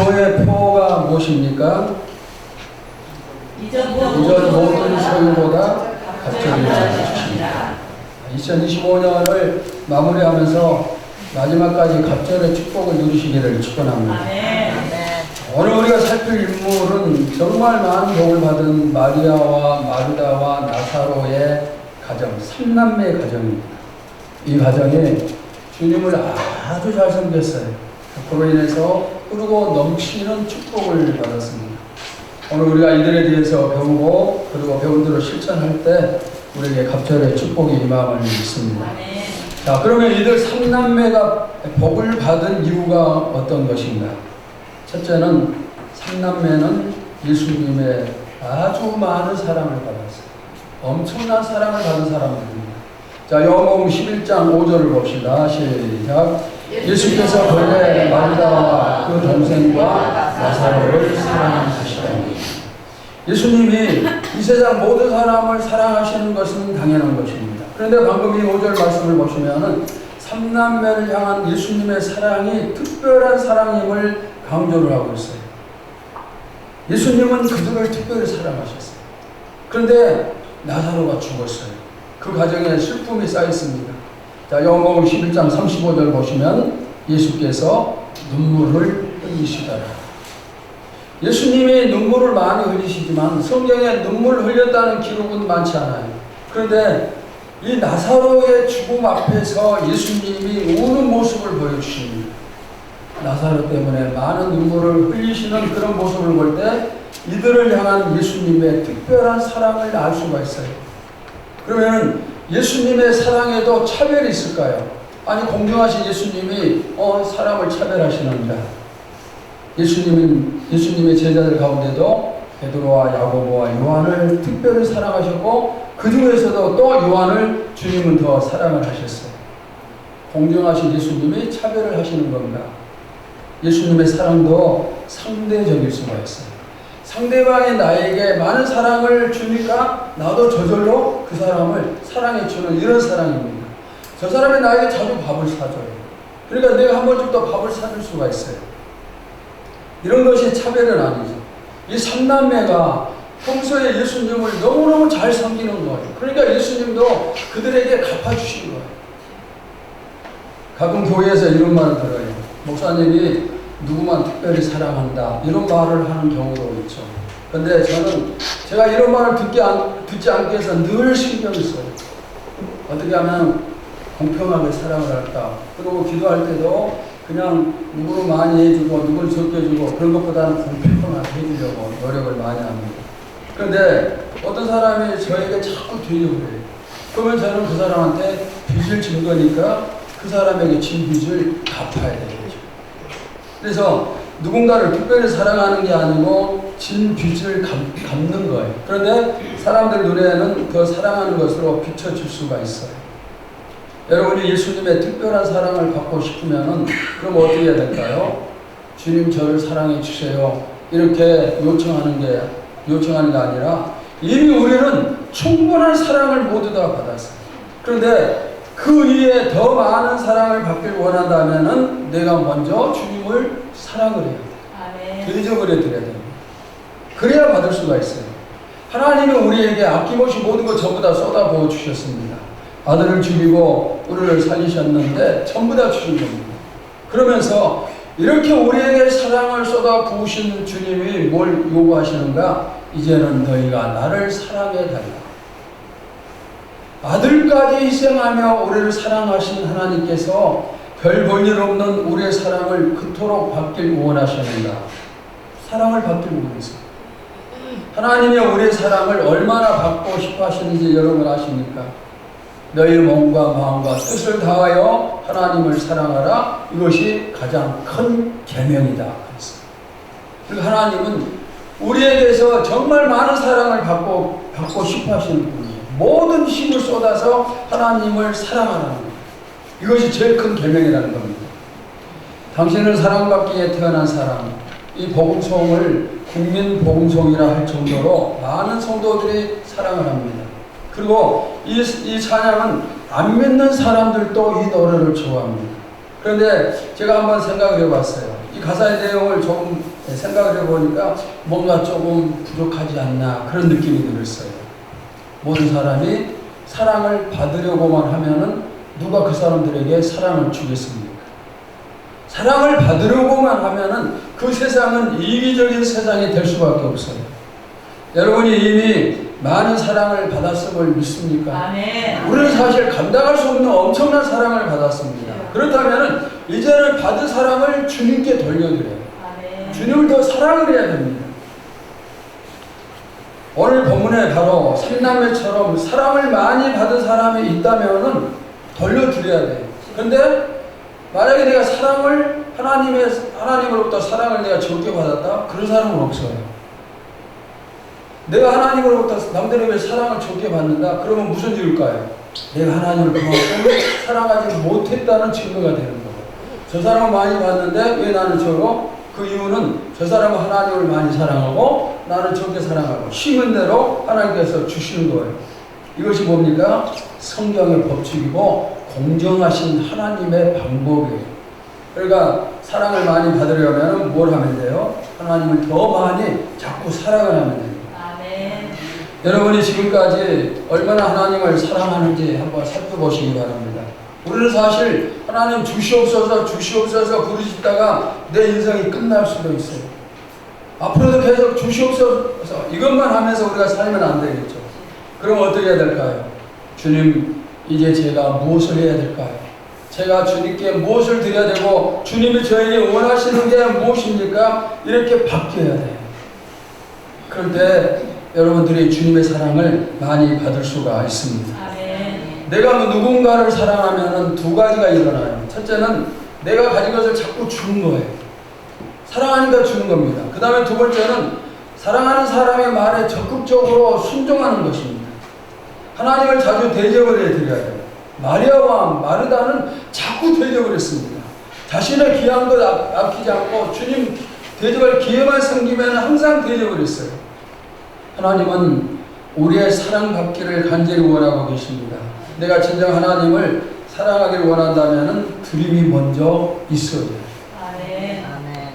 기도의 표가 무엇입니까? 이전 모든 소유보다 갑절이 주십니다. 2025년을 마무리하면서 마지막까지 갑절의 축복을 누리시기를 축원합니다. 오늘 우리가 살필 인물은 정말 많은 복을 받은 마리아와 마르다와 나사로의 가정, 3남매의 가정입니다. 이 가정이 주님을 아주 잘 섬겼어요. 그로 인해서 흐르고 넘치는 축복을 받았습니다. 오늘 우리가 이들에 대해서 배우고 그리고 배운 대로 실천할 때 우리에게 갑절의 축복이 임함을 믿습니다. 자, 그러면 이들 3남매가 복을 받은 이유가 어떤 것인가? 첫째는 3남매는 예수님의 아주 많은 사랑을 받았어요. 엄청난 사랑을 받은 사람들입니다. 자, 요한복음 11장 5절을 봅시다. 시작. 예수께서 본래 마르다와 그 동생과 나사로를 사랑하시더니. 예수님이 이 세상 모든 사람을 사랑하시는 것은 당연한 것입니다. 그런데 방금 이 5절 말씀을 보시면은 3남매를 향한 예수님의 사랑이 특별한 사랑임을 강조를 하고 있어요. 예수님은 그들을 특별히 사랑하셨어요. 그런데 나사로가 죽었어요. 그 가정에 슬픔이 쌓였습니다. 자, 요한복음 11장 35절 보시면 예수께서 눈물을 흘리시더라. 예수님이 눈물을 많이 흘리시지만 성경에 눈물 흘렸다는 기록은 많지 않아요. 그런데 이 나사로의 죽음 앞에서 예수님이 우는 모습을 보여주십니다. 나사로 때문에 많은 눈물을 흘리시는 그런 모습을 볼 때 이들을 향한 예수님의 특별한 사랑을 알 수가 있어요. 그러면 예수님의 사랑에도 차별이 있을까요? 아니, 공정하신 예수님이 사람을 차별하시는가? 예수님의 제자들 가운데도 베드로와 야고보와 요한을 특별히 사랑하셨고 그 중에서도 또 요한을 주님은 더 사랑을 하셨어요. 공정하신 예수님이 차별을 하시는 건가? 예수님의 사랑도 상대적일 수가 있어요. 상대방이 나에게 많은 사랑을 주니까 나도 저절로 그 사람을 사랑해 주는 이런 사랑입니다. 저 사람이 나에게 자주 밥을 사줘요. 그러니까 내가 한 번쯤 더 밥을 사줄 수가 있어요. 이런 것이 차별은 아니죠. 이 3남매가 평소에 예수님을 너무너무 잘 섬기는 거예요. 그러니까 예수님도 그들에게 갚아주신 거예요. 가끔 교회에서 이런 말을 들어요. 목사님이 누구만 특별히 사랑한다 이런 말을 하는 경우도 있죠. 그런데 저는 제가 이런 말을 듣지 않기 위해서 늘 신경을 써요. 어떻게 하면 공평하게 사랑을 할까. 그리고 기도할 때도 그냥 누구를 많이 해주고 누구를 적게 해주고 그런 것보다는 공평하게 해주려고 노력을 많이 합니다. 그런데 어떤 사람이 저에게 자꾸 되려고 해요. 그러면 저는 그 사람한테 빚을 진 거니까 그 사람에게 진 빚을 갚아야 되겠죠. 그래서 누군가를 특별히 사랑하는 게 아니고 진 빚을 갚는 거예요. 그런데 사람들 눈에는 그 사랑하는 것으로 비춰질 수가 있어요. 여러분이 예수님의 특별한 사랑을 받고 싶으면은 그럼 어떻게 해야 될까요? 주님 저를 사랑해 주세요. 이렇게 요청하는 게 아니라 이미 우리는 충분한 사랑을 모두 다 받았어요. 그런데 그 위에 더 많은 사랑을 받길 원한다면은 내가 먼저 주님을 사랑을 해야 돼요. 대접을 해드려야 됩니다. 그래야 받을 수가 있어요. 하나님은 우리에게 아낌없이 모든 것 전부 다 쏟아부어 주셨습니다. 아들을 죽이고 우리를 살리셨는데 전부 다 주신 겁니다. 그러면서 이렇게 우리에게 사랑을 쏟아부으신 주님이 뭘 요구하시는가? 이제는 너희가 나를 사랑해달라. 아들까지 희생하며 우리를 사랑하신 하나님께서 별 볼일 없는 우리의 사랑을 그토록 받길 원하시는가? 사랑을 받길 원했어요. 하나님이 우리의 사랑을 얼마나 받고 싶어 하시는지 여러분 아십니까? 너희 몸과 마음과 뜻을 다하여 하나님을 사랑하라. 이것이 가장 큰 계명이다. 그리고 하나님은 우리에게서 정말 많은 사랑을 받고 싶어 하시는 분이에요. 모든 힘을 쏟아서 하나님을 사랑하라는 거예요. 이것이 제일 큰 계명이라는 겁니다. 당신을 사랑받기에 태어난 사람, 이 복음송을 국민 복음송이라 할 정도로 많은 성도들이 사랑을 합니다. 그리고 이 찬양은 안 믿는 사람들도 이 노래를 좋아합니다. 그런데 제가 한번 생각을 해봤어요. 이 가사의 내용을 조금 생각을 해보니까 뭔가 조금 부족하지 않나 그런 느낌이 들었어요. 모든 사람이 사랑을 받으려고만 하면은 누가 그 사람들에게 사랑을 주겠습니까? 사랑을 받으려고만 하면은 그 세상은 이기적인 세상이 될 수밖에 없어요. 여러분이 이미 많은 사랑을 받았음을 믿습니까? 아멘. 우리는 사실 감당할 수 없는 엄청난 사랑을 받았습니다. 그렇다면 이제는 받은 사랑을 주님께 돌려드려요. 아멘. 주님을 더 사랑을 해야 됩니다. 오늘 본문에 바로 삼남매처럼 사랑을 많이 받은 사람이 있다면 돌려드려야 돼요. 근데 만약에 내가 사랑을 하나님으로부터 사랑을 내가 적게 받았다? 그런 사람은 없어요. 내가 하나님으로부터 남들에게 사랑을 적게 받는다? 그러면 무슨 일일까요? 내가 하나님을 그만큼 사랑하지 못했다는 증거가 되는 거예요. 저 사람은 많이 받는데 왜 나는 적어? 그 이유는 저 사람은 하나님을 많이 사랑하고 나는 적게 사랑하고 심은 대로 하나님께서 주시는 거예요. 이것이 뭡니까? 성경의 법칙이고 공정하신 하나님의 방법이에요. 그러니까 사랑을 많이 받으려면 뭘 하면 돼요? 하나님을 더 많이 자꾸 사랑을 하면 돼요. 아멘. 여러분이 지금까지 얼마나 하나님을 사랑하는지 한번 살펴보시기 바랍니다. 우리는 사실 하나님 주시옵소서 주시옵소서 부르짖다가 내 인생이 끝날 수도 있어요. 앞으로도 계속 주시옵소서 이것만 하면서 우리가 살면 안 되겠죠. 그럼 어떻게 해야 될까요? 주님, 이제 제가 무엇을 해야 될까요? 제가 주님께 무엇을 드려야 되고 주님이 저에게 원하시는 게 무엇입니까? 이렇게 바뀌어야 돼요. 그럴 때 여러분들이 주님의 사랑을 많이 받을 수가 있습니다. 아멘. 내가 누군가를 사랑하면 두 가지가 일어나요. 첫째는 내가 가진 것을 자꾸 주는 거예요. 사랑하니까 주는 겁니다. 그 다음에 두 번째는 사랑하는 사람의 말에 적극적으로 순종하는 것입니다. 하나님을 자주 대접을 해드려야 돼요. 마리아와 마르다는 자꾸 대접을 했습니다. 자신의 귀한 것 아끼지 않고 주님 대접할 기회만 생기면 항상 대접을 했어요. 하나님은 우리의 사랑받기를 간절히 원하고 계십니다. 내가 진정 하나님을 사랑하기를 원한다면 드림이 먼저 있어야 돼요. 아멘.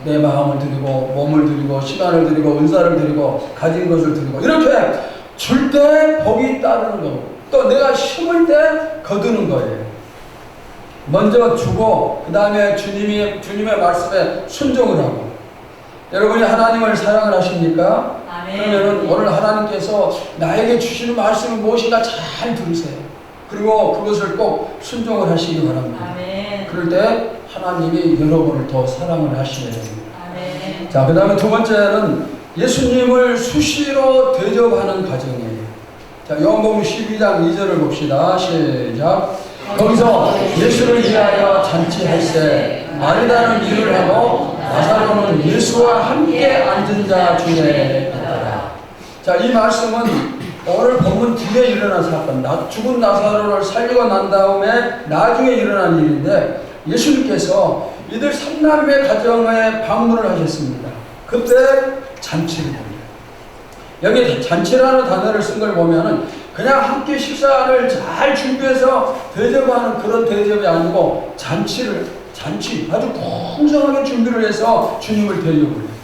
내 마음을 드리고 몸을 드리고 시간을 드리고 은사를 드리고 가진 것을 드리고 이렇게 줄 때 복이 따르는 거고 또 내가 심을 때 거두는 거예요. 먼저 주고 그 다음에 주님의 말씀에 순종을 하고. 여러분이 하나님을 사랑을 하십니까? 아멘. 그러면 오늘 하나님께서 나에게 주시는 말씀이 무엇인가 잘 들으세요. 그리고 그것을 꼭 순종을 하시기 바랍니다. 아멘. 그럴 때 하나님이 여러분을 더 사랑을 하시게 됩니다. 아멘. 자, 그 다음에 두 번째는 예수님을 수시로 대접하는 과정이에요. 자, 요한복음 12장 2절을 봅시다. 시작. 거기서 예수를 위하여 잔치할세 마리다는 일을 하고 나사로는 예수와 함께 앉은 자 중에 있더라. 자, 이 말씀은 오늘 본문 뒤에 일어난 사건, 죽은 나사로를 살리고 난 다음에 나중에 일어난 일인데 예수님께서 이들 삼남매 가정에 방문을 하셨습니다. 그때 잔치를 합니다. 여기 잔치라는 단어를 쓴 걸 보면은 그냥 함께 식사를 잘 준비해서 대접하는 그런 대접이 아니고 잔치 아주 풍성하게 준비를 해서 주님을 대접을 해요.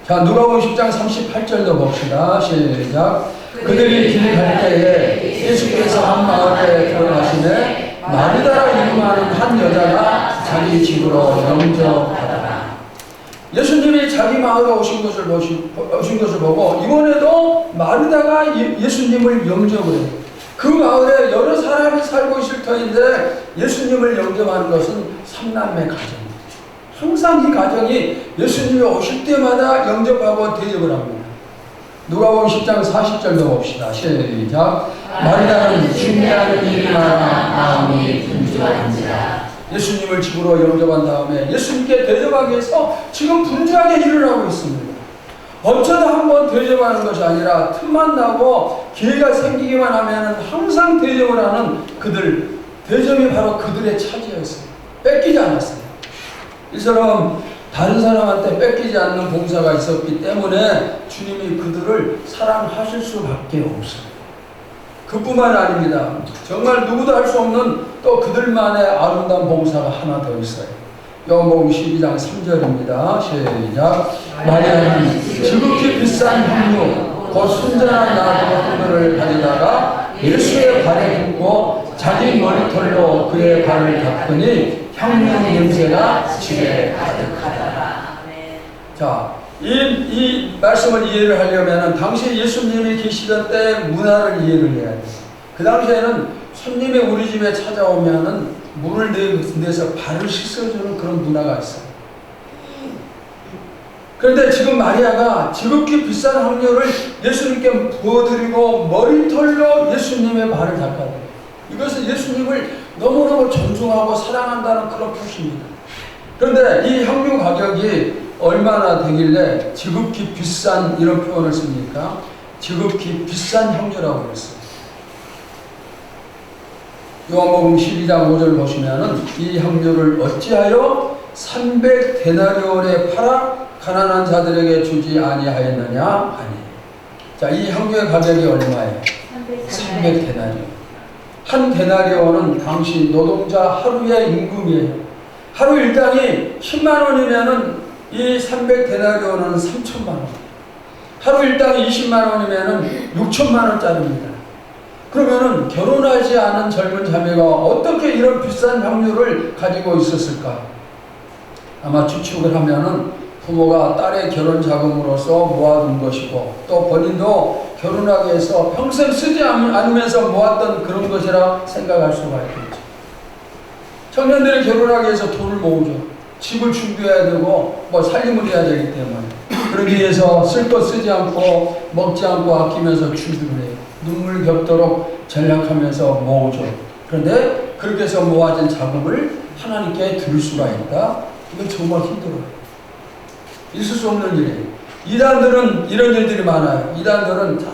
자, 누가복음 10장 38절도 봅시다. 시작. 그들이 길 갈 때에 예수께서 한 마을에 들어가시매 마리다라 이름하는 한 여자가 자기 집으로 영접하더라. 예수님이 자기 마을에 오신 것을 보고 이번에도 마리다가 예수님을 영접을 해요. 그 마을에 여러 사람이 살고 있을 터인데 예수님을 영접하는 것은 삼남매 가정입니다. 항상 이 가정이 예수님이 오실 때마다 영접하고 대접을 합니다. 누가복음 10장 40절도 봅시다. 시작. 마리다는 준비하는 일이 많아 마음이 분주한지라. 예수님을 집으로 영접한 다음에 예수님께 대접하기 위해서 지금 분주하게 일을 하고 있습니다. 어쩌다 한번 대접하는 것이 아니라 틈만 나고 기회가 생기기만 하면 항상 대접을 하는 그들, 대접이 바로 그들의 차지였어요. 뺏기지 않았어요. 이처럼 다른 사람한테 뺏기지 않는 봉사가 있었기 때문에 주님이 그들을 사랑하실 수밖에 없어요. 그뿐만 아닙니다. 정말 누구도 할 수 없는 또 그들만의 아름다운 봉사가 하나 더 있어요. 요한복음 12장 3절입니다. 시작. 마리아는 지극히 비싼 향유 곧 순전한 나무 향유를 가져다가 예수의 발에 붓고 자기 머리털로 그의 발을 닦으니 향유 냄새가 집에 가득하더라. 자, 이 말씀을 이해를 하려면 당시 예수님이 계시던 때 문화를 이해를 해야 돼요. 그 당시에는 손님이 우리 집에 찾아오면은 물을 내서 발을 씻어주는 그런 문화가 있어요. 그런데 지금 마리아가 지극히 비싼 향유를 예수님께 부어드리고 머리털로 예수님의 발을 닦아요. 이것은 예수님을 너무너무 존중하고 사랑한다는 그런 표시입니다. 그런데 이 향유 가격이 얼마나 되길래 지극히 비싼 이런 표현을 씁니까? 지극히 비싼 향유라고 그랬어요. 요한복음 12장 5절 보시면은 이 향유를 어찌하여 300데나리온에 팔아 가난한 자들에게 주지 아니하였느냐 하니. 자, 이 향유의 가격이 얼마예요? 300데나리온. 한 데나리온은 당시 노동자 하루의 임금이에요. 하루 일당이 10만 원이면은 이 300데나리온은 3천만 원. 하루 일당이 20만 원이면은 6천만 원짜리입니다. 그러면은 결혼하지 않은 젊은 자매가 어떻게 이런 비싼 향유를 가지고 있었을까? 아마 추측을 하면은 부모가 딸의 결혼 자금으로서 모아둔 것이고 또 본인도 결혼하기 위해서 평생 쓰지 않으면서 모았던 그런 것이라 생각할 수가 있겠죠. 청년들이 결혼하기 위해서 돈을 모으죠. 집을 준비해야 되고 뭐 살림을 해야 되기 때문에 그러기 위해서 쓸 것 쓰지 않고 먹지 않고 아끼면서 준비를 해요. 눈물 겹도록 전략하면서 모으죠. 그런데 그렇게 해서 모아진 자금을 하나님께 드릴 수가 있다? 이건 정말 힘들어요. 있을 수 없는 일이에요. 이단들은 이런 일들이 많아요. 이단들은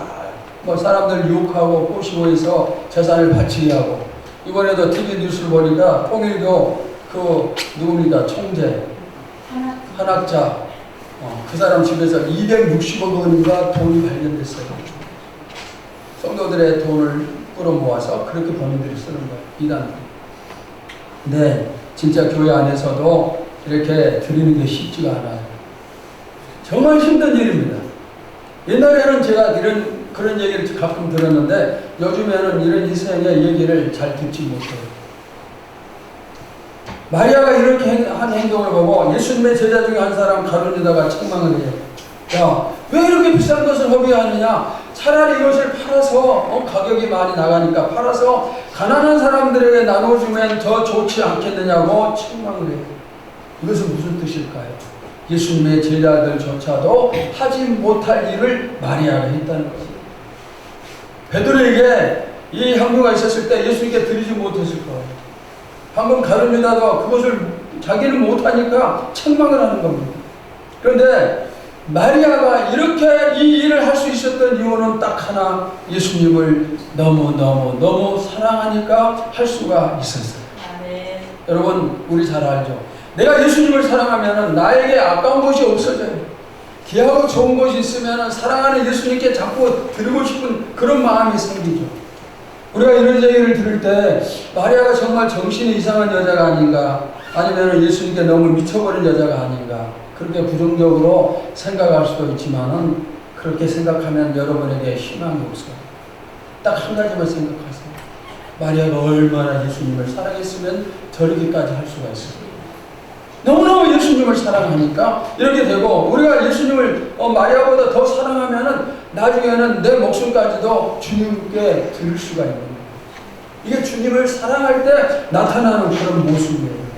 뭐 사람들 유혹하고 꼬시고 해서 재산을 바치게 하고, 이번에도 TV 뉴스를 보니까 통일교 누굽니까? 총재 한학자 그 사람 집에서 260억 원인가 돈이 발견됐어요. 성도들의 돈을 끌어모아서 그렇게 본인들이 쓰는 거예요. 이단들. 근데 진짜 교회 안에서도 이렇게 드리는 게 쉽지가 않아요. 정말 힘든 일입니다. 옛날에는 제가 그런 얘기를 가끔 들었는데 요즘에는 이런 인생의 얘기를 잘 듣지 못해요. 마리아가 이렇게 한 행동을 보고 예수님의 제자 중에 한 사람 가룟유다가 책망을 해요. 야, 왜 이렇게 비싼 것을 허비하느냐? 차라리 이것을 팔아서 가격이 많이 나가니까 팔아서 가난한 사람들에게 나눠주면 더 좋지 않겠느냐고 책망을 해요. 이것은 무슨 뜻일까요? 예수님의 제자들조차도 하지 못할 일을 마리아가 했다는 거예요. 베드로에게 이 향유가 있었을 때 예수님께 드리지 못했을 거예요. 방금 가룟유다도 그것을 자기는 못하니까 책망을 하는 겁니다. 그런데 마리아가 이렇게 이 일을 할 수 있었던 이유는 딱 하나, 예수님을 너무 사랑하니까 할 수가 있었어요. 아멘. 여러분, 우리 잘 알죠? 내가 예수님을 사랑하면 나에게 아까운 것이 없어져요. 귀하고 좋은 것이 있으면 사랑하는 예수님께 자꾸 드리고 싶은 그런 마음이 생기죠. 우리가 이런 얘기를 들을 때 마리아가 정말 정신이 이상한 여자가 아닌가, 아니면 예수님께 너무 미쳐버린 여자가 아닌가, 그렇게 부정적으로 생각할 수도 있지만은 그렇게 생각하면 여러분에게 희망이 없어요. 딱 한 가지만 생각하세요. 마리아가 얼마나 예수님을 사랑했으면 저렇게까지 할 수가 있어요. 너무너무 예수님을 사랑하니까 이렇게 되고, 우리가 예수님을 마리아보다 더 사랑하면은 나중에는 내 목숨까지도 주님께 드릴 수가 있는 거예요. 이게 주님을 사랑할 때 나타나는 그런 모습이에요.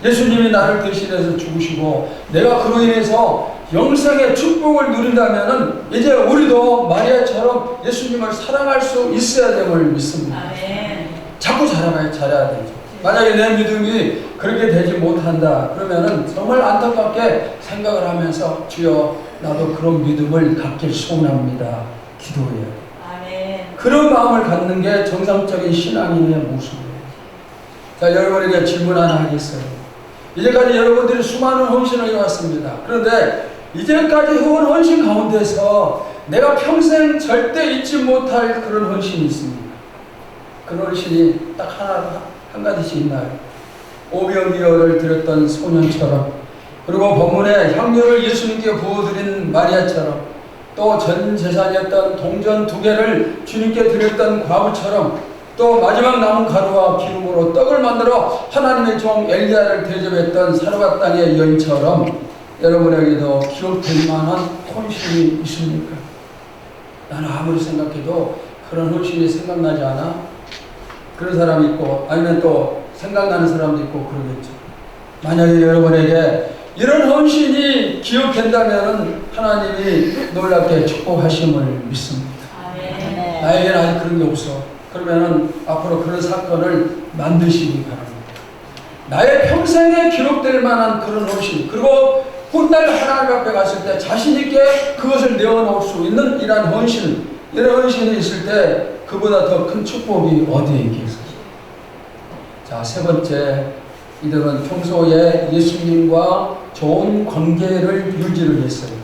예수님이 나를 대신해서 죽으시고 내가 그로 인해서 영생의 축복을 누린다면은 이제 우리도 마리아처럼 예수님을 사랑할 수 있어야 됨을 믿습니다. 아멘. 자꾸 잘해야 되죠. 만약에 내 믿음이 그렇게 되지 못한다 그러면은 정말 안타깝게 생각을 하면서 주여 나도 그런 믿음을 갖길 소원합니다. 기도해요. 아멘. 그런 마음을 갖는 게 정상적인 신앙인의 모습이에요. 자, 여러분에게 질문 하나 하겠어요. 이제까지 여러분들이 수많은 헌신을 해왔습니다. 그런데 이제까지 해온 헌신 가운데서 내가 평생 절대 잊지 못할 그런 헌신이 있습니다. 그런 헌신이 딱 한 가지씩 있나요? 오병이어를 드렸던 소년처럼, 그리고 본문에 향료를 예수님께 부어드린 마리아처럼, 또 전 재산이었던 동전 2개를 주님께 드렸던 과부처럼, 또 마지막 남은 가루와 기름으로 떡을 만들어 하나님의 종 엘리야를 대접했던 사르밧 땅의 여인처럼 여러분에게도 기록될 만한 헌신이 있습니까? 나는 아무리 생각해도 그런 헌신이 생각나지 않아? 그런 사람이 있고, 아니면 또 생각나는 사람도 있고 그러겠죠. 만약에 여러분에게 이런 헌신이 기억된다면 하나님이 놀랍게 축복하심을 믿습니다. 아멘. 나에게는 아직 그런 게 없어. 그러면은 앞으로 그런 사건을 만드시기 바랍니다. 나의 평생에 기록될 만한 그런 헌신, 그리고 훗날 하나님 앞에 갔을 때 자신있게 그것을 내어놓을 수 있는 이런 헌신, 이런 헌신이 있을 때 그보다 더 큰 축복이 어디에 있겠어요? 자, 세 번째, 이들은 평소에 예수님과 좋은 관계를 유지를 했어요.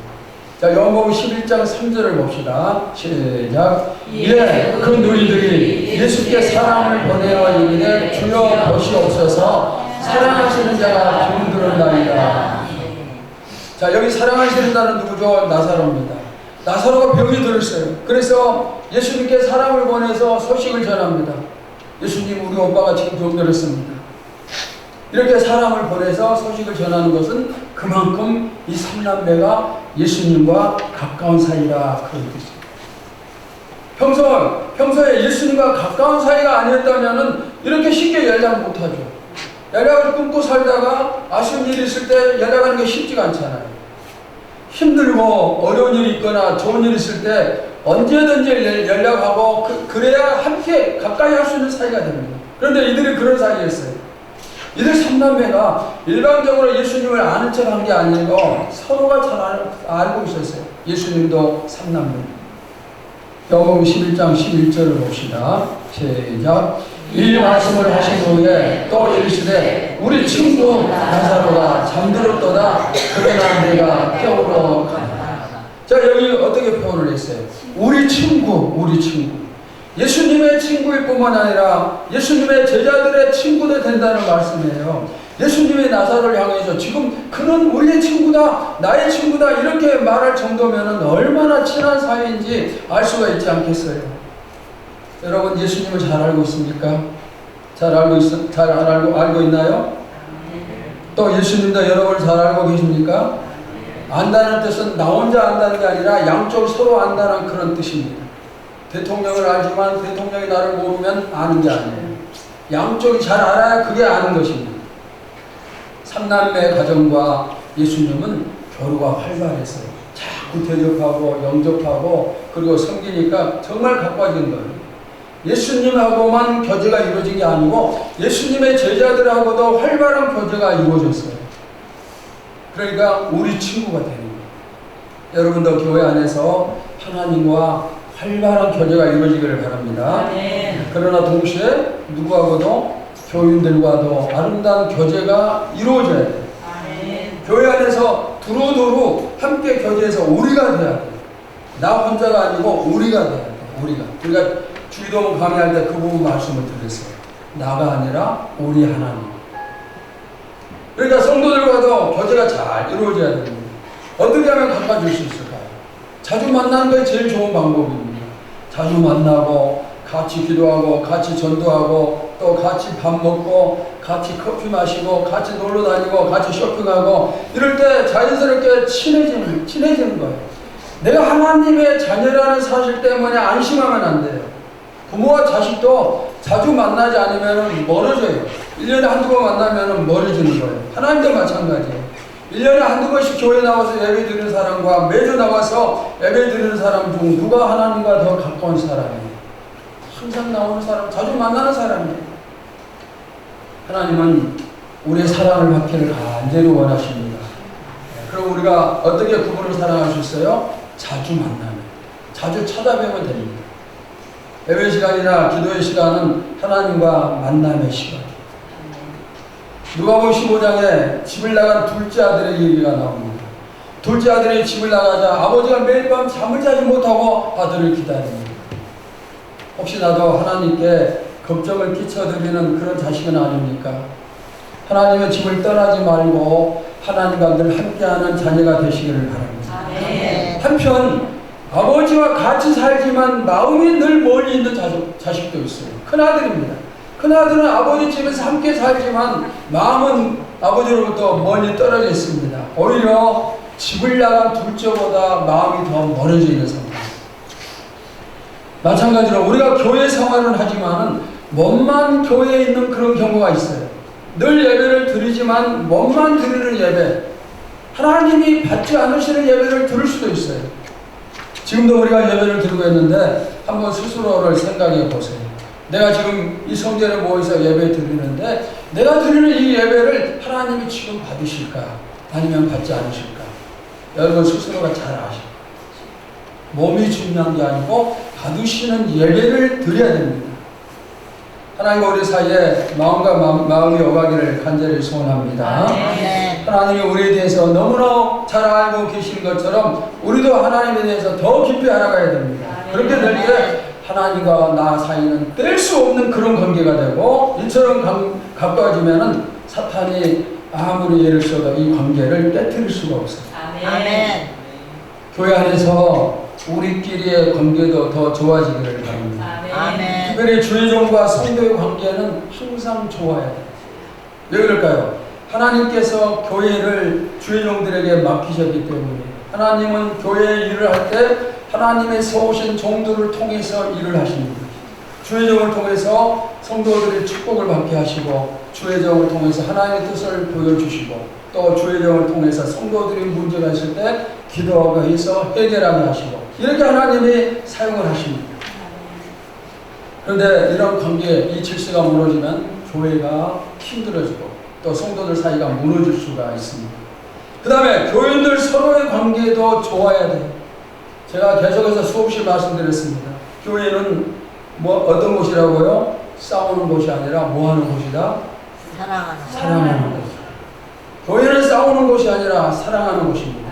자, 요한복음 11장 3절을 봅시다. 시작. 예, 그 너희들이 예수께 사랑을 보내어 이르되 주여 보시옵소서 사랑하시는 자가 병들었나이다. 자, 여기 사랑하시는 자는 누구죠? 나사로입니다. 나사로가 병이 들었어요. 그래서 예수님께 사람을 보내서 소식을 전합니다. 예수님, 우리 오빠가 지금 병들었습니다. 이렇게 사람을 보내서 소식을 전하는 것은 그만큼 이 삼남매가 예수님과 가까운 사이라 그런 뜻입니다. 평소에 예수님과 가까운 사이가 아니었다면 이렇게 쉽게 연락 못하죠. 연락을 끊고 살다가 아쉬운 일이 있을 때 연락하는 게 쉽지가 않잖아요. 힘들고 어려운 일이 있거나 좋은 일이 있을 때 언제든지 연락하고 그래야 함께 가까이 할 수 있는 사이가 됩니다. 그런데 이들이 그런 사이였어요. 이들 삼남매가 일반적으로 예수님을 아는 척 한 게 아니고 서로가 잘 알고 있었어요. 예수님도 삼남매. 요한복음 11장 11절을 봅시다. 시작. 이 말씀을 하신 후에 또 이르시되 우리 친구 나사로가 잠들었도다. 그러나 내가 깨우러 가라. 자, 여기 어떻게 표현을 했어요? 우리 친구. 예수님의 친구일 뿐만 아니라 예수님의 제자들의 친구도 된다는 말씀이에요. 예수님이 나사로를 향해서 지금 그는 우리의 친구다, 나의 친구다 이렇게 말할 정도면 얼마나 친한 사이인지 알 수가 있지 않겠어요? 여러분, 예수님을 잘 알고 있습니까? 잘 알고 있나요? 또 예수님도 여러분을 잘 알고 계십니까? 안다는 뜻은 나 혼자 안다는 게 아니라 양쪽 서로 안다는 그런 뜻입니다. 대통령을 알지만 대통령이 나를 모르면 아는 게 아니에요. 양쪽이 잘 알아야 그게 아는 것입니다. 삼남매 가정과 예수님은 교류가 활발했어요. 자꾸 대접하고 영접하고 그리고 섬기니까 정말 가까워진 거예요. 예수님하고만 교제가 이루어진 게 아니고 예수님의 제자들하고도 활발한 교제가 이루어졌어요. 그러니까 우리 친구가 되는 거예요. 여러분도 교회 안에서 하나님과 활발한 교제가 이루어지기를 바랍니다. 아멘. 그러나 동시에 누구하고도 교인들과도 아름다운 교제가 이루어져야 돼요. 아멘. 교회 안에서 두루두루 함께 교제해서 우리가 돼야 돼요. 나 혼자가 아니고 우리가 돼야 돼요. 우리가 주기도문 강의할 때 그 부분 말씀을 드렸어요. 나가 아니라 우리 하나님. 그러니까 성도들과도 교제가 잘 이루어져야 됩니다. 어떻게 하면 가까워질 수 있을까요? 자주 만나는 게 제일 좋은 방법입니다. 자주 만나고 같이 기도하고 같이 전도하고 또 같이 밥 먹고 같이 커피 마시고 같이 놀러 다니고 같이 쇼핑하고 이럴 때 자연스럽게 친해지는 거예요. 내가 하나님의 자녀라는 사실 때문에 안심하면 안 돼요. 부모와 자식도 자주 만나지 않으면 멀어져요. 1년에 한두 번 만나면 멀어지는 거예요. 하나님도 마찬가지예요. 1년에 한두 번씩 교회 나와서 예배 드리는 사람과 매주 나와서 예배 드리는 사람 중 누가 하나님과 더 가까운 사람이에요? 항상 나오는 사람, 자주 만나는 사람이에요. 하나님은 우리의 사랑을 받기를 간절히 원하십니다. 그럼 우리가 어떻게 그분을 사랑할 수 있어요? 자주 만나면, 자주 찾아뵈면 됩니다. 예배 시간이나 기도의 시간은 하나님과 만남의 시간. 누가복음 15장에 집을 나간 둘째 아들의 얘기가 나옵니다. 둘째 아들이 집을 나가자 아버지가 매일 밤 잠을 자지 못하고 아들을 기다립니다. 혹시 나도 하나님께 그 걱정을 끼쳐드리는 그런 자식은 아닙니까? 하나님의 집을 떠나지 말고 하나님과 늘 함께하는 자녀가 되시기를 바랍니다. 아멘. 한편 아버지와 같이 살지만 마음이 늘 멀리 있는 자식도 있어요. 큰아들입니다. 큰아들은 아버지 집에서 함께 살지만 마음은 아버지로부터 멀리 떨어져 있습니다. 오히려 집을 나간 둘째보다 마음이 더 멀어져 있는 상태. 마찬가지로 우리가 교회 생활을 하지만 몸만 교회에 있는 그런 경우가 있어요. 늘 예배를 드리지만 몸만 드리는 예배, 하나님이 받지 않으시는 예배를 들을 수도 있어요. 지금도 우리가 예배를 드리고 있는데 한번 스스로를 생각해 보세요. 내가 지금 이 성전에 모여서 예배 드리는데 내가 드리는 이 예배를 하나님이 지금 받으실까? 아니면 받지 않으실까? 여러분 스스로가 잘 아십니다. 몸이 중요한 게 아니고 받으시는 예배를 드려야 됩니다. 하나님과 우리 사이에 마음과 마음이 오가기를 간절히 소원합니다. 아멘. 하나님이 우리에 대해서 너무나 잘 알고 계시는 것처럼 우리도 하나님에 대해서 더 깊이 알아가야 됩니다. 그렇게 될 때 하나님과 나 사이는 뗄 수 없는 그런 관계가 되고 이처럼 가까워지면은 사탄이 아무리 애를 써도 이 관계를 깨뜨릴 수가 없어요. 아멘. 교회 안에서 우리끼리의 관계도 더 좋아지기를 바랍니다. 아멘. 특별히 주의종과 성도의 관계는 항상 좋아야 돼요. 왜 그럴까요? 하나님께서 교회를 주의종들에게 맡기셨기 때문에 하나님은 교회의 일을 할 때 하나님의 세우신 종들을 통해서 일을 하십니다. 주의종을 통해서 성도들의 축복을 받게 하시고 주의종을 통해서 하나님의 뜻을 보여주시고 또 주의종을 통해서 성도들이 문제가 있을 때 기도하고 해서 해결하게 하시고 이렇게 하나님이 사용을 하십니다. 그런데 이런 관계, 이 질서가 무너지면 교회가 힘들어지고 또 성도들 사이가 무너질 수가 있습니다. 그 다음에 교인들 서로의 관계도 좋아야 돼요. 제가 계속해서 수없이 말씀드렸습니다. 교회는 어떤 곳이라고요? 싸우는 곳이 아니라 뭐 하는 곳이다? 사랑하는 곳. 교회는 싸우는 곳이 아니라 사랑하는 곳입니다.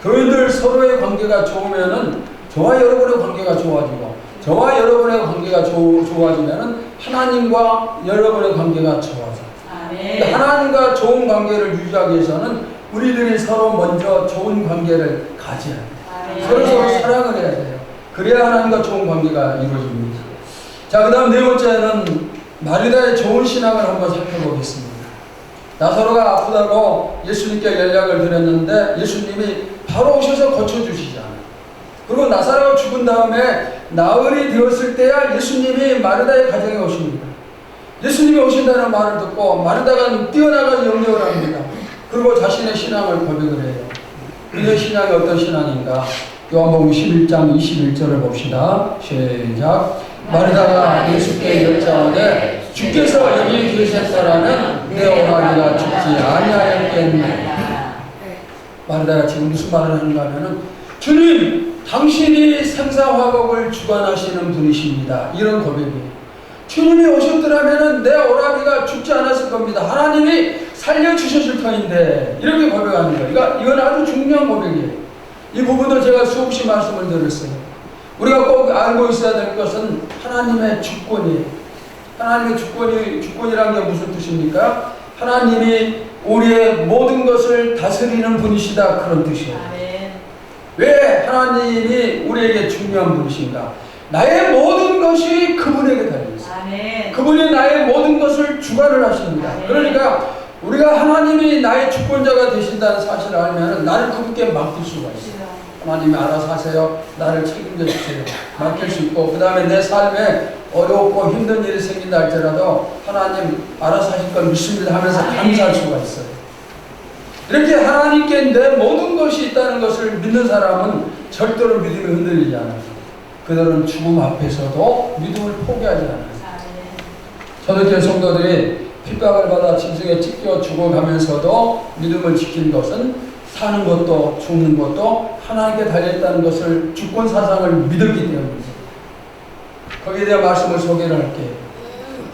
교인들 서로의 관계가 좋으면은 저와 여러분의 관계가 좋아지고 저와 여러분의 관계가 좋아지면은 하나님과 여러분의 관계가 좋아져요. 하나님과 좋은 관계를 유지하기 위해서는 우리들이 서로 먼저 좋은 관계를 가져야 돼요. 서로 사랑을 해야 돼요. 그래야 하나님과 좋은 관계가 이루어집니다. 자, 그 다음 네 번째는 마리다의 좋은 신앙을 한번 살펴보겠습니다. 나사로가 아프다고 예수님께 연락을 드렸는데 예수님이 바로 오셔서 고쳐주시지 않아요. 그리고 나사로가 죽은 다음에 나흘이 되었을 때야 예수님이 마르다의 가정에 오십니다. 예수님이 오신다는 말을 듣고 마르다가 뛰어나가서 영접을 합니다. 그리고 자신의 신앙을 고백을 해요. 그의 신앙이 어떤 신앙인가? 요한복음 11장 21절을 봅시다. 시작. 마르다가 예수께 여짜오되 주께서 여기 계셨더라면 내 오라비가 죽지 아니하였겠네. 마르다가 지금 무슨 말을 하는가 하면은 주님, 당신이 생사화복을 주관하시는 분이십니다. 이런 고백이에요. 주님이 오셨더라면 내 오라비가 죽지 않았을 겁니다. 하나님이 살려주셨을 터인데 이렇게 고백하는 거예요. 그러니까 이건 아주 중요한 고백이에요. 이 부분도 제가 수없이 말씀을 드렸어요. 우리가 꼭 알고 있어야 될 것은 하나님의 주권이에요. 하나님의 주권이란 게 무슨 뜻입니까? 하나님이 우리의 모든 것을 다스리는 분이시다, 그런 뜻이에요. 왜 하나님이 우리에게 중요한 분이신가? 나의 모든 것이 그분에게 달려있어요. 그분이 나의 모든 것을 주관을 하십니다. 그러니까 우리가 하나님이 나의 주권자가 되신다는 사실을 알면 나를 그분께 맡길 수가 있어요. 하나님이 알아서 하세요. 나를 책임져 주세요. 맡길 수 있고 그 다음에 내 삶에 어렵고 힘든 일이 생긴다 할지라도 하나님 알아서 하실 걸 믿습니다 하면서 감사할 수가 있어요. 이렇게 하나님께 내 모든 것이 있다는 것을 믿는 사람은 절대로 믿음이 흔들리지 않아요. 그들은 죽음 앞에서도 믿음을 포기하지 않아요. 초대교회 성도들이 핍박을 받아 짐승에 찢겨 죽어가면서도 믿음을 지킨 것은 사는 것도 죽는 것도 하나님께 달려있다는 것을 주권사상을 믿었기 때문입니다. 거기에 대한 말씀을 소개를 할게요.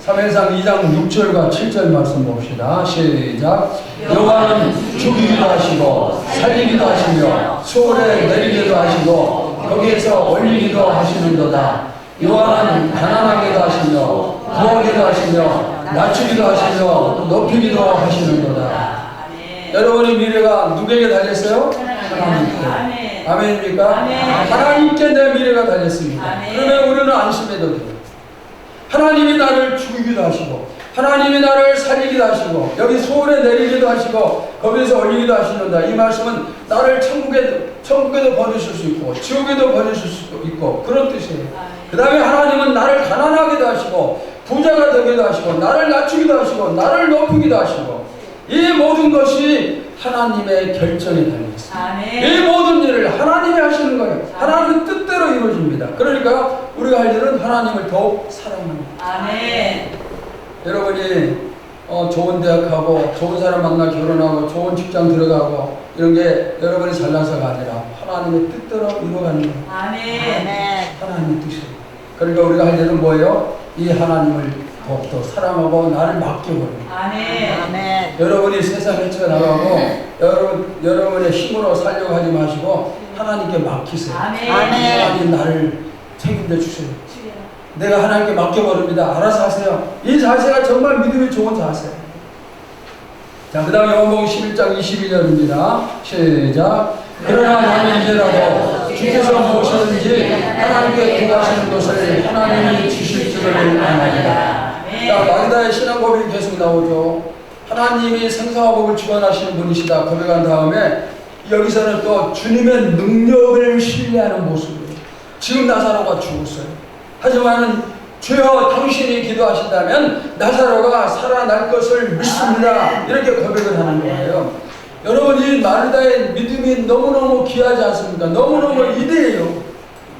사무엘상 2장 6절과 7절 말씀 봅시다. 시작. 여호와는 죽이기도 하시고 살리기도 하시며 수월에 내리기도 하시고 거기에서 올리기도 하시는도다. 여호와는 가난하게도 하시며 부하게도 하시며 낮추기도 하시며 또 높이기도 하시는도다. 여러분의 미래가 누구에게 달렸어요? 하나님께. 아멘입니까? 하나님께 내 미래가 달렸습니다. 그러면 우리는 안심해도 돼요. 하나님이 나를 죽이기도 하시고 하나님이 나를 살리기도 하시고 여기 소원에 내리기도 하시고 거기에서 올리기도 하시는다. 이 말씀은 나를 천국에도 보내실 수 있고 지옥에도 보내실 수 있고 그런 뜻이에요. 그 다음에 하나님은 나를 가난하게도 하시고 부자가 되기도 하시고 나를 낮추기도 하시고 나를 높이기도 하시고 이 모든 것이 하나님의 결정에 달려있습니다. 이 모든 일을 하나님이 하시는 거예요. 하나님의 뜻대로 이루어집니다. 그러니까 우리가 할 일은 하나님을 더욱 사랑하는 거예요. 여러분이 좋은 대학 가고 좋은 사람 만나 결혼하고 좋은 직장 들어가고 이런 게 여러분이 잘나서가 아니라 하나님의 뜻대로 이루어가는 거예요. 하나님의 뜻이에요. 그러니까 우리가 할 일은 뭐예요? 이 하나님을 더욱더 사랑하고 나를 맡겨버려요. 여러분이 세상 헤쳐나가고 여러분의 힘으로 살려고 하지 마시고 하나님께 맡기세요. 하나님 나를 책임져 주세요. 내가 하나님께 맡겨버립니다. 알아서 하세요. 이 자세가 정말 믿음이 좋은 자세예요. 자, 그 다음에 요한복음 11장 22절입니다. 시작. 그러나 나는 이제라도 주께서 무엇이든지 하나님께 구하시는 것을 하나님이 주실 줄을 아나이다. 자, 마리다의 신앙 고백이 계속 나오죠. 하나님이 생사와 복을 주관하시는 분이시다 고백한 다음에 여기서는 또 주님의 능력을 신뢰하는 모습이에요. 지금 나사로가 죽었어요. 하지만은 주여 당신이 기도하신다면 나사로가 살아날 것을 믿습니다. 이렇게 고백을 하는 거예요. 여러분 이 마리다의 믿음이 너무너무 귀하지 않습니까? 너무너무 이대해요.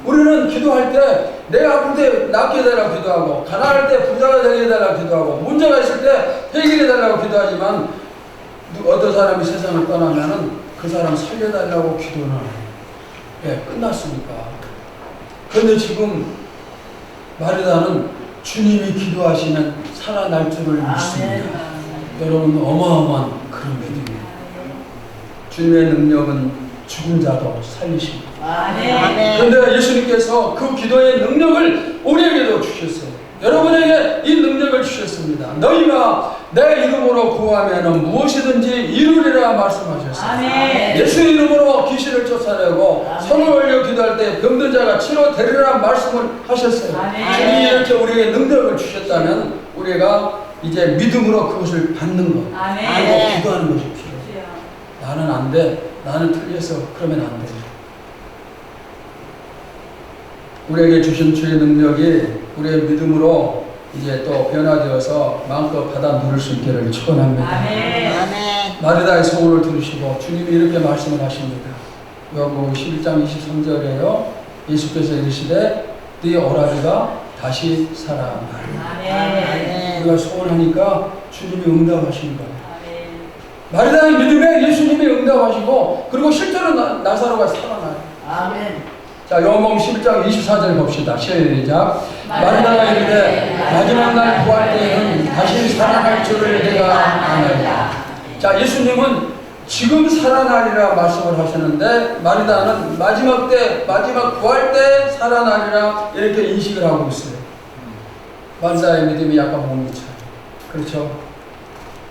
우리는 기도할 때 내가 아플 때 낫게 해달라고 기도하고 가난할 때 부자가 되게 해달라고 기도하고 문제가 있을 때 해결해 달라고 기도하지만 어떤 사람이 세상을 떠나면은 그 사람 살려달라고 기도는 해요. 예, 끝났으니까. 그런데 지금 마리다는 주님이 기도하시면 살아날 줄을 믿습니다. 여러분 어마어마한 그런 믿음이에요. 주님의 능력은 죽은 자도 살리십니다. 그런데 예수님께서 그 기도의 능력을 우리에게도 주셨어요. 여러분에게 이 능력을 주셨습니다. 너희가 내 이름으로 구하면 무엇이든지 이루리라 말씀하셨어요. 예수 이름으로 귀신을 쫓아내고 손을 올려 기도할 때 병든 자가 치료되리라 말씀을 하셨어요. 주님이 이렇게 우리에게 능력을 주셨다면 우리가 이제 믿음으로 그것을 받는 것, 그리고 기도하는 것이 필요해요. 나는 안 돼. 나는 틀려서 그러면 안 돼. 우리에게 주신 주의 능력이 우리의 믿음으로 이제 또 변화되어서 마음껏 받아 누릴 수 있기를 축원합니다. 마리다의 소원을 들으시고 주님이 이렇게 말씀을 하십니다. 요한복음 11장 23절에요. 예수께서 이르시되 네 오라비가 다시 살아나리라. 우리가 소원하니까 주님이 응답하시는 거예요. 마리다의 믿음에 예수님이 응답하시고 그리고 실제로 나사로가 살아나요. 자, 요한복음 11장 24절 봅시다. 시작. 마리다가 이르되 마지막 날 구할 때에는 다시 살아날 줄을 내가 아나이다. 자, 예수님은 지금 살아나리라 말씀을 하셨는데 마리다는 마지막 구할 때 살아나리라 이렇게 인식을 하고 있어요. 마리다의 믿음이 약간 몸이 차요. 그렇죠?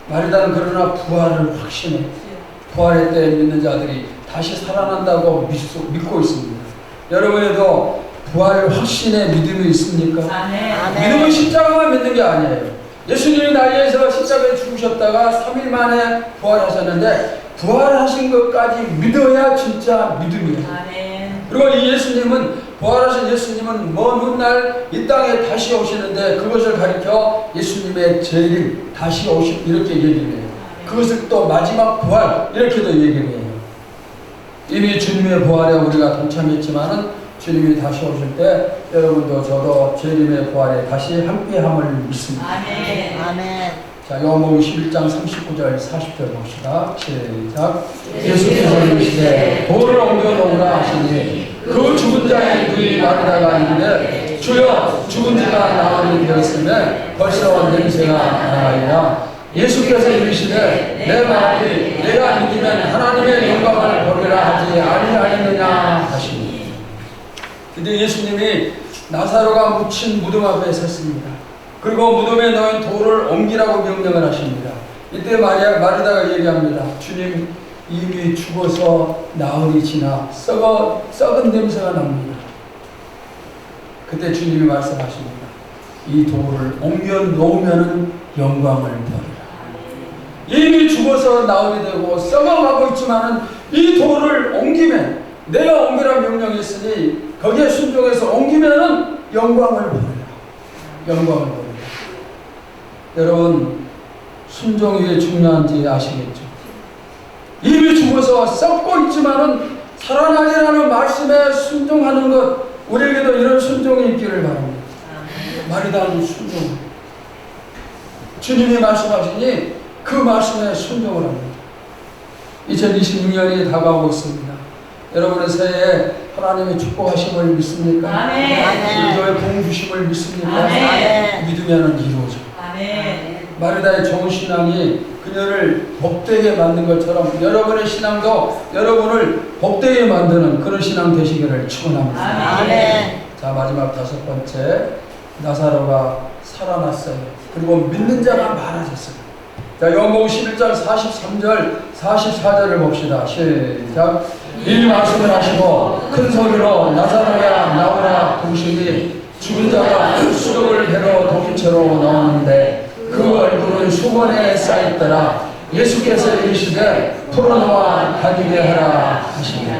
마리다는 그러나 부활을 확신해. 부활의 때에 믿는 자들이 다시 살아난다고 믿고 있습니다. 여러분에도 부활 확신의 믿음이 있습니까? 믿음은 십자가만 믿는 게 아니에요. 예수님이 나이에서 십자가에 죽으셨다가 3일 만에 부활하셨는데 부활하신 것까지 믿어야 진짜 믿음이에요. 그리고 이 예수님은 부활하신 예수님은 먼 훗날 이 땅에 다시 오시는데 그것을 가리켜 예수님의 재림 다시 오실 이렇게 얘기를 해요. 그것을 또 마지막 부활 이렇게도 얘기를 해요. 이미 주님의 부활에 우리가 동참했지만은 주님이 다시 오실 때 여러분도 저도 재림의 부활에 다시 함께함을 믿습니다. 자, 요한복음 11장 39절 40절 봅시다. 시작. 예수께서 이르시되 돌을 옮겨놓으라 하시니 그 죽은 자의 누이 마리다가 이르되 주여 죽은 자가 나으리 되었으면 벌써 냄새가 나가리라. 예수께서 이르시되 내 마음이 내가 믿으면 하나님의 영광을 보리라 하지 아니하였느냐 하시니. 근데 예수님이 나사로가 묻힌 무덤 앞에 섰습니다. 그리고 무덤에 넣은 돌을 옮기라고 명령을 하십니다. 이때 마르다가 얘기합니다. 주님, 이미 죽어서 나흘이 지나 썩은 냄새가 납니다. 그때 주님이 말씀하십니다. 이 돌을 옮겨 놓으면 영광을 버리라. 이미 죽어서 나흘이 되고 썩어가고 있지만은 이 돌을 옮기면, 내가 옮기라 명령했으니 거기에 순종해서 옮기면은 영광을 버리라. 영광을 버리라. 여러분, 순종이 왜 중요한지 아시겠죠? 이미 죽어서 썩고 있지만은 살아나리라는 말씀에 순종하는 것, 우리에게도 이런 순종이 있기를 바랍니다. 마르다는 순종. 주님이 말씀하시니 그 말씀에 순종을 합니다. 2026년이 다가오고 있습니다. 여러분의 새해에 하나님의 축복하심을 믿습니까? 아멘. 우리 교회 복 주심을 믿습니까? 아멘. 믿으면 이루어져. 아멘. 마르다의 좋은 신앙이 그녀를 복되게 만든 것처럼 여러분의 신앙도 여러분을 복되게 만드는 그런 신앙 되시기를 축원합니다. 아멘. 자, 마지막 5번째, 나사로가 살아났어요. 그리고 믿는 자가 많아졌어요. 자, 요한복음 11장 43절 44절을 봅시다. 시작. 이 말씀을 하시고 큰 소리로 나사로야 나오라 부르시니 죽은 자가 수족을 배로 도긴 채로 나오는데 그 얼굴은 수건에 쌓였더라. 예수께서 이르시되 풀어놓아 다니게 하라 하시니.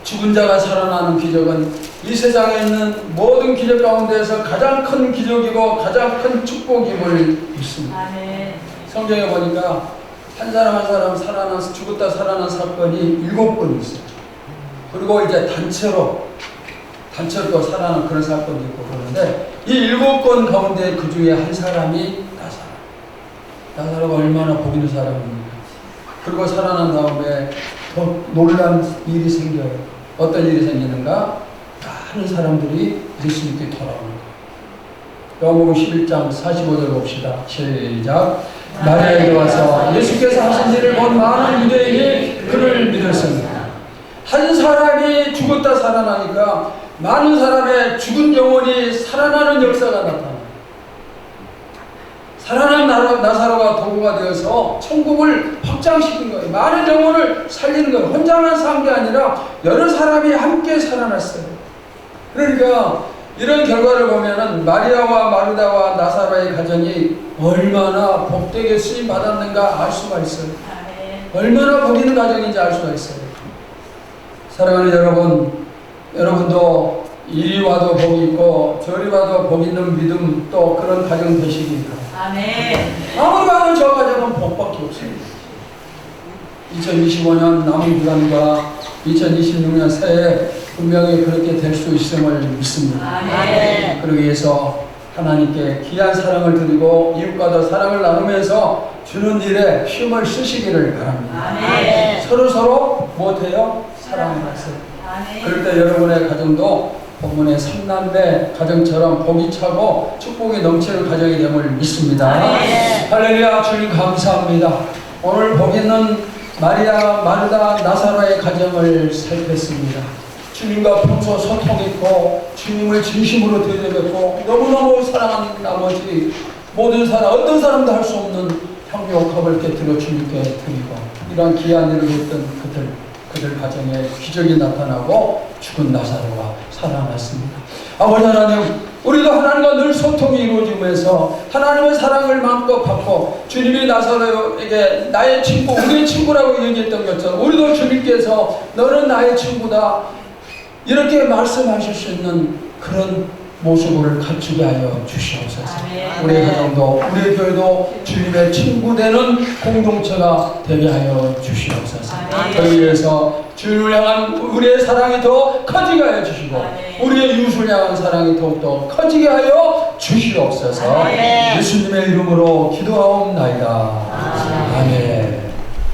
죽은 자가 살아나는 기적은 이 세상에 있는 모든 기적 가운데서 가장 큰 기적이고 가장 큰 축복임을 믿습니다. 성경에 보니까 한 사람 한 사람 살아나서 죽었다 살아난 사건이 7건 있어요. 그리고 이제 단체로 또 살아난 그런 사건도 있고 그러는데 이 7건 가운데 그 중에 한 사람이 나사로가 얼마나 복 있는 사람입니까? 그리고 살아난 다음에 더 놀란 일이 생겨요. 어떤 일이 생기는가? 많은 사람들이 예수님께 돌아오는 거예요. 요한복음 11장 45절 봅시다. 시작. 마리아에게 와서 예수께서 하신 일을 본 많은 유대인이 그를 믿었습니다. 한 사람이 죽었다 살아나니까 많은 사람의 죽은 영혼이 살아나는 역사가 나타나요. 살아난 나사로가 도구가 되어서 천국을 확장시킨 거예요. 많은 영혼을 살리는 거예요. 혼자만 산 게 아니라 여러 사람이 함께 살아났어요. 그러니까 이런 결과를 보면은 마리아와 마르다와 나사로의 가정이 얼마나 복되게 쓰임 받았는가 알 수가 있어요. 얼마나 복 있는 가정인지 알 수가 있어요. 사랑하는 여러분, 여러분도 이리 와도 복이 있고 저리 와도 복 있는 믿음 또 그런 가정 되시기 바랍니다. 아무리 봐도 저 가정은 복밖에 없습니다. 2025년 남은 기간과 2026년 새해 분명히 그렇게 될 수 있음을 믿습니다. 그러기 위해서 하나님께 귀한 사랑을 드리고 이웃과도 사랑을 나누면서 주는 일에 힘을 쓰시기를 바랍니다. 서로 못해요? 사랑을 하세요. 그럴 때 여러분의 가정도 본문의 3남매 가정처럼 복이 차고 축복이 넘치는 가정이 됨을 믿습니다. 할렐루야. 주님 감사합니다. 오늘 복 있는 마리아, 마르다, 나사로의 가정을 살폈습니다. 주님과 평소 소통했고 주님을 진심으로 대접했고 너무너무 사랑하는 나머지 모든 사람, 어떤 사람도 할 수 없는 향유옥합을 깨뜨려 주님께 드리고 이러한 귀한 일을 했던 그들 가정에 기적이 나타나고 죽은 나사로가 살아났습니다. 아버지 하나님, 우리도 하나님과 늘 소통이 이루어지면서 하나님의 사랑을 마음껏 받고 주님이 나사로에게 나의 친구, 우리의 친구라고 얘기했던 것처럼 우리도 주님께서 너는 나의 친구다 이렇게 말씀하실 수 있는 그런 모습을 갖추게 하여 주시옵소서. 우리의 가정도 우리의 교회도 주님의 친구 되는 공동체가 되게 하여 주시옵소서. 그러기 위해서 주님을 향한 우리의 사랑이 더 커지게 하여 주시고 우리의 이웃을 향한 사랑이 더욱더 커지게 하여 주시옵소서. 예수님의 이름으로 기도하옵나이다. 아멘.